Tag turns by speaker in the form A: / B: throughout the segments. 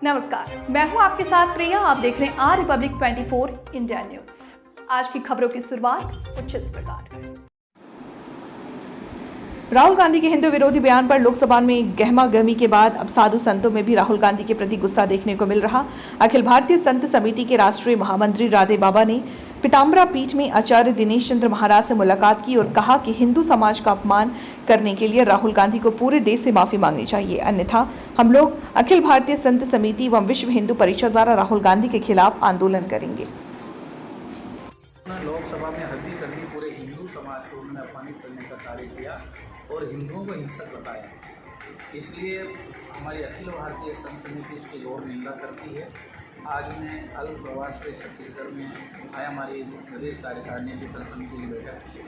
A: नमस्कार, मैं हूं आपके साथ प्रिया। आप देख रहे हैं आर रिपब्लिक 24 इंडिया न्यूज। आज की खबरों की शुरुआत कुछ इस प्रकार। राहुल गांधी के हिंदू विरोधी बयान पर लोकसभा में गहमा गहमी के बाद अब साधु संतों में भी राहुल गांधी के प्रति गुस्सा देखने को मिल रहा। अखिल भारतीय संत समिति के राष्ट्रीय महामंत्री राधे बाबा ने पीताम्बरा पीठ में आचार्य दिनेश चंद्र महाराज से मुलाकात की और कहा कि हिंदू समाज का अपमान करने के लिए राहुल गांधी को पूरे देश से माफी मांगनी चाहिए, अन्यथा हम लोग अखिल भारतीय संत समिति एवं विश्व हिंदू परिषद द्वारा राहुल गांधी के खिलाफ आंदोलन करेंगे।
B: लोकसभा में हद्दी कर दी, पूरे हिंदू समाज को उन्होंने अपमानित करने का कार्य किया और हिंदुओं को हिंसक बताया। इसलिए हमारी अखिल भारतीय संत समिति उसकी घोर निंदा करती है। आज मैं अल प्रवास पे छत्तीसगढ़ में आया, हमारी प्रदेश कार्यकारिणी की संत समिति की बैठक की।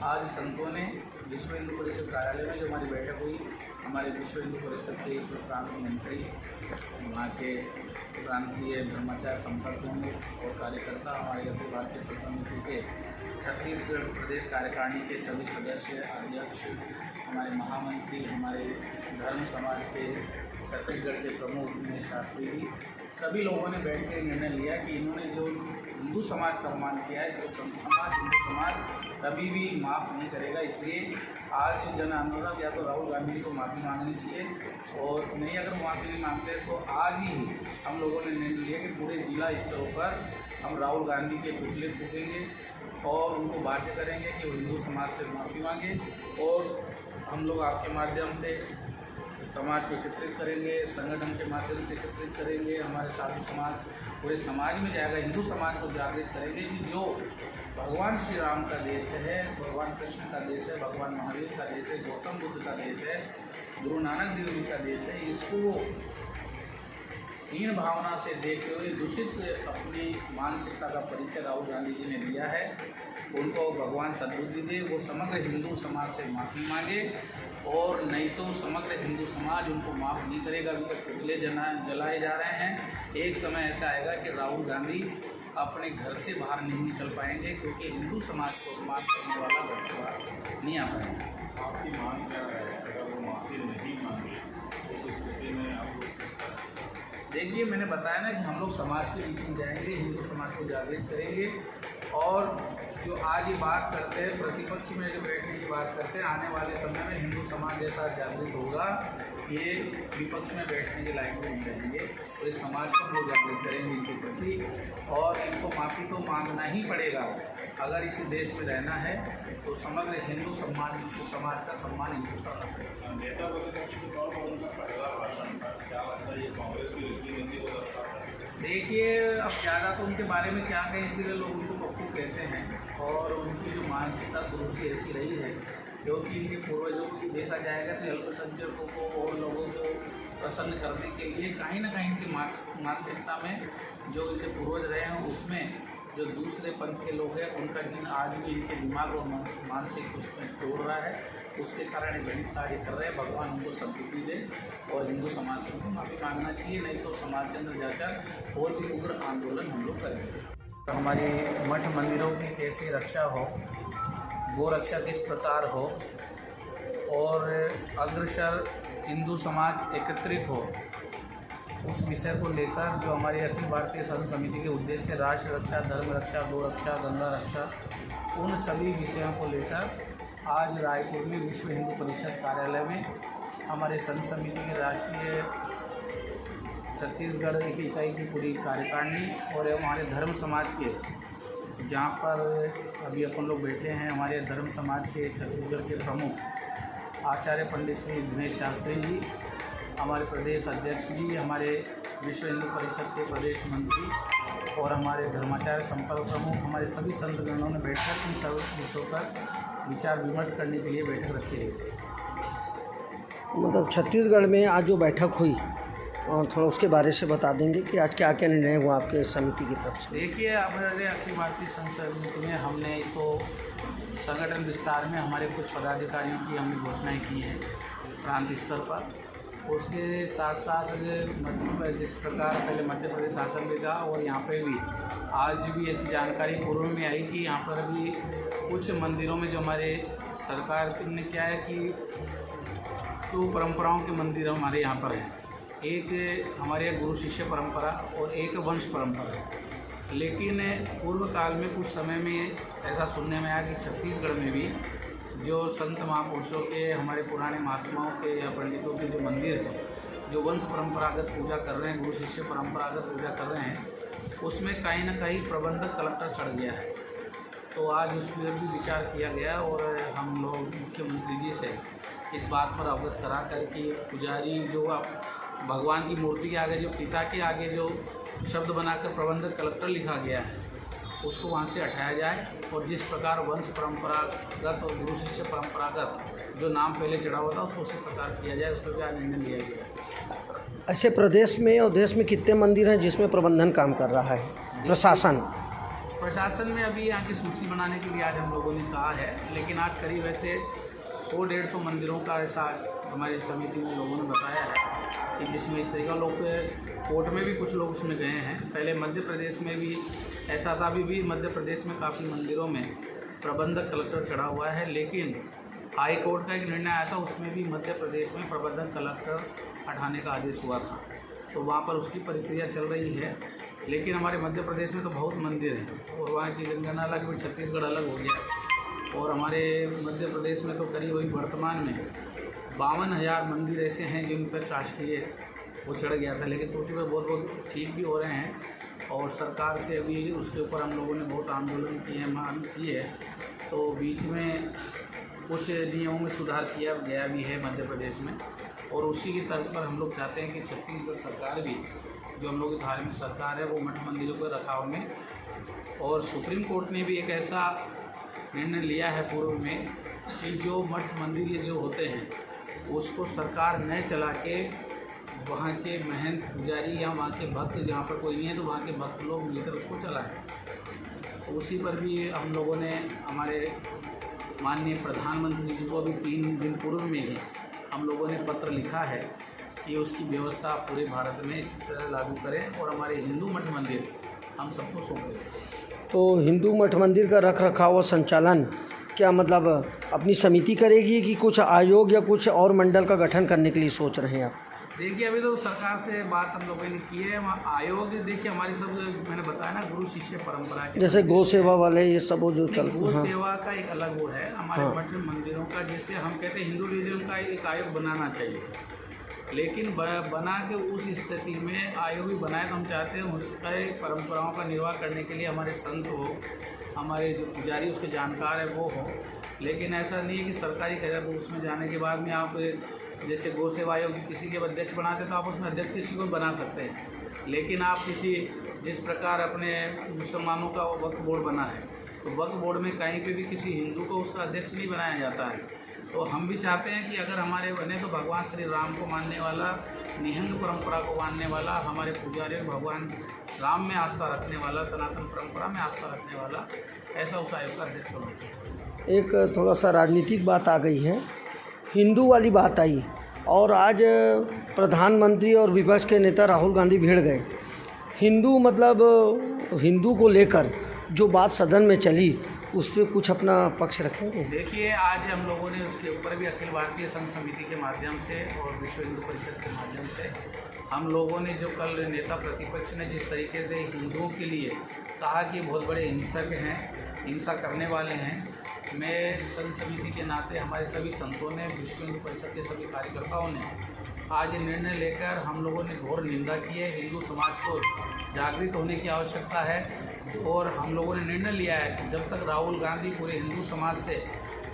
B: आज संतों ने विश्व हिंदू परिषद कार्यालय में जो हमारी बैठक हुई, हमारे विश्व हिंदू परिषद के इस प्रांत मंत्री, वहाँ के प्रांतीय धर्माचार्य संपर्क होंगे और कार्यकर्ता, हमारे अखिल भारतीय संत समिति के छत्तीसगढ़ प्रदेश कार्यकारिणी के सभी सदस्य, अध्यक्ष, हमारे महामंत्री, हमारे धर्म समाज के छत्तीसगढ़ के प्रमुख दिनेश शास्त्री जी, सभी लोगों ने बैठ कर निर्णय लिया कि इन्होंने जो हिंदू समाज का अपमान किया है, जो संत समाज, हिंदू समाज कभी भी माफ़ नहीं करेगा। इसलिए आज जन आंदोलन या तो राहुल गांधी जी को माफ़ी मांगनी चाहिए और नहीं, अगर माफ़ी नहीं मांगते तो आज ही हम लोगों ने निर्णय लिया कि पूरे जिला स्तरों पर हम राहुल गांधी के पुतले फूकेंगे और उनको बाध्य करेंगे कि वो हिंदू समाज से माफ़ी मांगे। और हम लोग आपके माध्यम से समाज को एकत्रित करेंगे, संगठन के माध्यम से एकत्रित करेंगे, हमारे साधु समाज पूरे समाज में जाएगा, हिंदू समाज को जागृत करेंगे कि जो भगवान श्री राम का देश है, भगवान कृष्ण का देश है, भगवान महावीर का देश है, गौतम बुद्ध का देश है, गुरु नानक देव जी का देश है, इसको हीन भावना से देखते हुए दूषित अपनी मानसिकता का परिचय राहुल गांधी जी ने दिया है। उनको भगवान सद्बुद्धि दे, वो समग्र हिंदू समाज से माफ़ी मांगे और नहीं तो समग्र हिंदू समाज उनको माफ़ नहीं करेगा। अभी तक पुतले जलाए जा रहे हैं। एक समय ऐसा आएगा कि राहुल गांधी अपने घर से बाहर नहीं निकल पाएंगे, क्योंकि हिंदू समाज को अपमान करने वाला घर से बाहर नहीं आ पाएंगे।
C: आपकी मांग क्या है? अगर वो माफ़ी नहीं मांगे तो उस स्थिति में आप
B: देखिए, मैंने बताया ना कि हम लोग समाज के बीच में जाएंगे, हिंदू समाज को जागृत करेंगे और जो आज ये बात करते हैं, प्रतिपक्ष में जो बैठने की बात करते हैं, आने वाले समय में हिंदू समाज जैसा जागृत होगा, ये विपक्ष में बैठने के लायक भी नहीं रहेंगे। तो इस समाज को हम लोग जागृत करेंगे इनके प्रति और इनको माफ़ी तो मांगना ही पड़ेगा। अगर इस देश में रहना है तो समग्र हिंदू समाज का सम्मान इनको करना पड़ेगा।
C: नेता प्रतिपक्ष के तौर पर उनका पहला भाषण था, क्या लगता है ये कांग्रेस की नीति को दर्शाता है?
B: देखिए, अब ज़्यादा तो उनके बारे में क्या कहें, इसीलिए लोग उनको पप्पू कहते हैं और उनकी जो मानसिकता शुरू से ऐसी रही है, क्योंकि इनके पूर्वजों को भी देखा जाएगा तो अल्पसंख्यकों को और लोगों को प्रसन्न करने के लिए कहीं ना कहीं इनकी मानसिकता में जो इनके पूर्वज रहे हैं, उसमें जो दूसरे पंथ के लोग हैं उनका जिन आज भी इनके दिमाग और मानसिक उसमें तोड़ रहा है, उसके कारण ये गणित कार्य कर रहे हैं। भगवान उनको सद्बुद्धि दे और हिंदू समाज से उनको माफ़ी मांगना चाहिए, नहीं तो समाज के अंदर जाकर और भी उग्र आंदोलन हम लोग करेंगे। हमारी मठ मंदिरों की कैसे रक्षा हो, गो रक्षा किस प्रकार हो और अग्रसर हिंदू समाज एकत्रित हो, उस विषय को लेकर जो हमारी अखिल भारतीय संत समिति के उद्देश्य राष्ट्र रक्षा, धर्म रक्षा, गो रक्षा, गंगा रक्षा, उन सभी विषयों को लेकर आज रायपुर में विश्व हिंदू परिषद कार्यालय में हमारे संत समिति के राष्ट्रीय छत्तीसगढ़ की इकाई की पूरी कार्यकारिणी और हमारे धर्म समाज के, जहाँ पर अभी अपन लोग बैठे हैं, हमारे धर्म समाज के छत्तीसगढ़ के प्रमुख आचार्य पंडित श्री दिनेश शास्त्री जी, हमारे प्रदेश अध्यक्ष जी, हमारे विश्व हिंदू परिषद के प्रदेश मंत्री और हमारे धर्माचार्य संपर्क प्रमुख, हमारे सभी संतगणों ने बैठकर इन सब विषयों पर विचार विमर्श करने के लिए बैठक रखी है।
D: मतलब छत्तीसगढ़ में आज जो बैठक हुई और थोड़ा उसके बारे से बता देंगे कि आज क्या क्या निर्णय हुआ आपके समिति की तरफ से?
B: देखिए, हमारे अखिल भारतीय संत समिति में हमने तो संगठन विस्तार में हमारे कुछ पदाधिकारियों की हमने घोषणाएँ की हैं प्रांत स्तर पर। उसके साथ साथ जिस प्रकार पहले मध्य प्रदेश शासन में था और यहाँ पे भी आज भी ऐसी जानकारी पूर्व में आई कि यहाँ पर भी कुछ मंदिरों में जो हमारे सरकार ने क्या है कि तो परंपराओं के मंदिर हमारे यहाँ पर हैं, एक हमारे यहाँ गुरु शिष्य परंपरा और एक वंश परंपरा। लेकिन पूर्व काल में कुछ समय में ऐसा सुनने में आया कि छत्तीसगढ़ में भी जो संत महापुरुषों के, हमारे पुराने महात्माओं के या पंडितों के जो मंदिर हैं, जो वंश परंपरागत पूजा कर रहे हैं, गुरु शिष्य परंपरागत पूजा कर रहे हैं, उसमें कहीं ना कहीं प्रबंधक कलेक्टर चढ़ गया है। तो आज उस पर भी विचार किया गया और हम लोग मुख्यमंत्री जी से इस बात पर अवगत करा कर कि पुजारी जो भगवान की मूर्ति के आगे, जो पिता के आगे जो शब्द बनाकर प्रबंधक कलेक्टर लिखा गया है, उसको वहाँ से हटाया जाए और जिस प्रकार वंश परंपरागत और गुरु शिष्य परंपरागत जो नाम पहले चढ़ा हुआ था उसको उसी प्रकार किया जाए। उस पर भी आज निर्णय लिया गया।
D: ऐसे प्रदेश में और देश में कितने मंदिर हैं जिसमें प्रबंधन काम कर रहा है प्रशासन
B: में अभी यहाँ की सूची बनाने के लिए आज हम लोगों ने कहा है, लेकिन आज करीब ऐसे 100-150 मंदिरों का ऐसा हमारी समिति में लोगों ने बताया है कि जिसमें इस तरीका लोग कोर्ट में भी कुछ लोग उसमें गए हैं। पहले मध्य प्रदेश में भी ऐसा था, अभी भी मध्य प्रदेश में काफ़ी मंदिरों में प्रबंधक कलेक्टर चढ़ा हुआ है, लेकिन हाई कोर्ट का एक निर्णय आया था, उसमें भी मध्य प्रदेश में प्रबंधक कलेक्टर हटाने का आदेश हुआ था। तो वहाँ पर उसकी प्रक्रिया चल रही है। लेकिन हमारे मध्य प्रदेश में तो बहुत मंदिर हैं और वहाँ की जनगणना अलग, भी छत्तीसगढ़ अलग हो गया और हमारे मध्य प्रदेश में तो करीब अभी वर्तमान में 52,000 मंदिर ऐसे हैं जिन पर शासकीय वो चढ़ गया था। लेकिन त्रुटि पर बहुत ठीक भी हो रहे हैं और सरकार से अभी उसके ऊपर हम लोगों ने बहुत आंदोलन किए हैं, मांग की है। तो बीच में कुछ नियमों में सुधार किया गया भी है मध्य प्रदेश में और उसी की तर्ज पर हम लोग चाहते हैं कि छत्तीसगढ़ सरकार भी, जो हम लोग की धार्मिक सरकार है, वो मठ मंदिरों के रखाव में, और सुप्रीम कोर्ट ने भी एक ऐसा निर्णय लिया है पूर्व में कि जो मठ मंदिर ये जो होते हैं उसको सरकार न चला के वहाँ के महंत पुजारी या वहाँ के भक्त, जहाँ पर कोई नहीं है तो वहाँ के भक्त लोग मिलकर उसको चलाएं। तो उसी पर भी हम लोगों ने हमारे माननीय प्रधानमंत्री जी को अभी 3 दिन पूर्व में ही हम लोगों ने पत्र लिखा है कि उसकी व्यवस्था पूरे भारत में इस तरह लागू करें और हमारे हिंदू मठ मंदिर हम सबको सौंपें।
D: तो हिंदू मठ मंदिर का रख रखाव और संचालन क्या मतलब अपनी समिति करेगी कि कुछ आयोग या कुछ और मंडल का गठन करने के लिए सोच रहे हैं आप?
B: देखिए, अभी तो सरकार से बात हम लोगों ने की है। आयोग देखिए हमारी सब, मैंने बताया ना, गुरु शिष्य परंपरा के,
D: जैसे गौ सेवा वाले ये सब जो चल,
B: गौ सेवा का एक अलग वो है हमारे मठ मंदिरों का। जैसे हम कहते हैं हिंदू रिलीजन का एक आयोग बनाना चाहिए, लेकिन बना के उस स्थिति में आयोग भी बनाए तो हम चाहते हैं उसका परंपराओं का निर्वाह करने के लिए हमारे संत हो, हमारे जो पुजारी उसके जानकार है वो हो। लेकिन ऐसा नहीं है कि सरकारी खजाना उसमें जाने के बाद में आप जैसे गौ सेवा आयोग किसी के अध्यक्ष बनाते तो आप उसमें अध्यक्ष किसी को बना सकते हैं। लेकिन आप किसी, जिस प्रकार अपने मुसलमानों का वक्फ बोर्ड बना है, तो वक्फ बोर्ड में कहीं पे भी किसी हिंदू को उसका अध्यक्ष नहीं बनाया जाता है। तो हम भी चाहते हैं कि अगर हमारे बने तो भगवान श्री राम को मानने वाला, निहंग परंपरा को मानने वाला, हमारे पुजारी भगवान राम में आस्था रखने वाला, सनातन परंपरा में आस्था रखने वाला, ऐसा उस आयोग का अध्यक्ष होना चाहिए।
D: एक थोड़ा सा राजनीतिक बात आ गई है, हिंदू वाली बात आई और आज प्रधानमंत्री और विपक्ष के नेता राहुल गांधी भिड़ गए। हिंदू मतलब हिंदू को लेकर जो बात सदन में चली उस पर कुछ अपना पक्ष रखेंगे?
B: देखिए, आज हम लोगों ने उसके ऊपर भी अखिल भारतीय संघ समिति के माध्यम से और विश्व हिंदू परिषद के माध्यम से हम लोगों ने, जो कल नेता प्रतिपक्ष ने जिस तरीके से हिंदुओं के लिए कहा कि बहुत बड़े हिंसक हैं, हिंसा करने वाले हैं, मैं संघ समिति के नाते हमारे सभी संतों ने, विश्व हिंदू परिषद के सभी कार्यकर्ताओं ने आज निर्णय लेकर हम लोगों ने घोर निंदा की है। हिंदू समाज को जागृत होने की आवश्यकता है और हम लोगों ने निर्णय लिया है कि जब तक राहुल गांधी पूरे हिंदू समाज से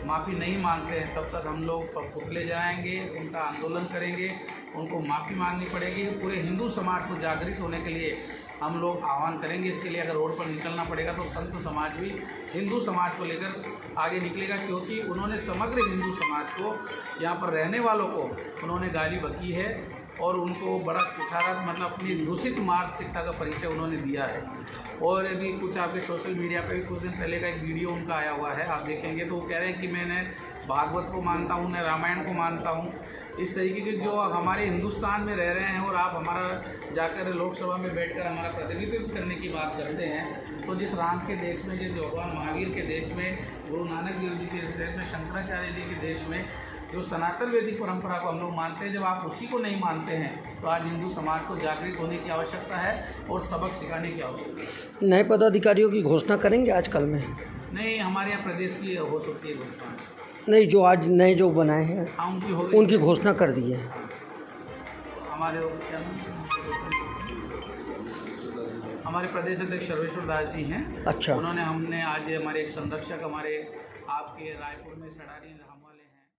B: माफ़ी नहीं मांगते हैं तब तक हम लोग पुतले जलाएंगे, उनका आंदोलन करेंगे, उनको माफ़ी मांगनी पड़ेगी। पूरे हिंदू समाज को जागृत होने के लिए हम लोग आह्वान करेंगे। इसके लिए अगर रोड पर निकलना पड़ेगा तो संत समाज भी हिंदू समाज को लेकर आगे निकलेगा, क्योंकि उन्होंने समग्र हिंदू समाज को, यहाँ पर रहने वालों को उन्होंने गाली बकी है और उनको बड़ा कुठारा, मतलब अपनी दूषित मानसिकता का परिचय उन्होंने दिया है। और अभी कुछ आपके सोशल मीडिया पे भी कुछ दिन पहले का एक वीडियो उनका आया हुआ है, आप देखेंगे तो वो कह रहे हैं कि मैंने भागवत को मानता हूँ, मैं रामायण को मानता हूँ। इस तरीके के जो हमारे हिंदुस्तान में रह रहे हैं और आप हमारा जाकर लोकसभा में बैठकर हमारा प्रतिनिधित्व करने की बात करते हैं, तो जिस राम के देश में, जिस भगवान महावीर के देश में, गुरु नानक देव जी के देश में, शंकराचार्य जी के देश में जो सनातन वैदिक परंपरा को हम लोग मानते हैं, जब आप उसी को नहीं मानते हैं तो आज हिंदू समाज को जागृत होने की आवश्यकता है और सबक सिखाने की आवश्यकता है।
D: नए पदाधिकारियों की घोषणा करेंगे आजकल में?
B: नहीं, हमारे यहाँ प्रदेश की हो सकती है घोषणा।
D: नहीं, जो आज नए जो बनाए हैं
B: हाँ, उनकी हो गई।
D: उनकी घोषणा कर दी है।
B: हमारे क्या हमारे प्रदेश अध्यक्ष सर्वेश्वर दास जी हैं।
D: अच्छा।
B: उन्होंने हमने आज हमारे एक संरक्षक हमारे आपके रायपुर में सड़ारी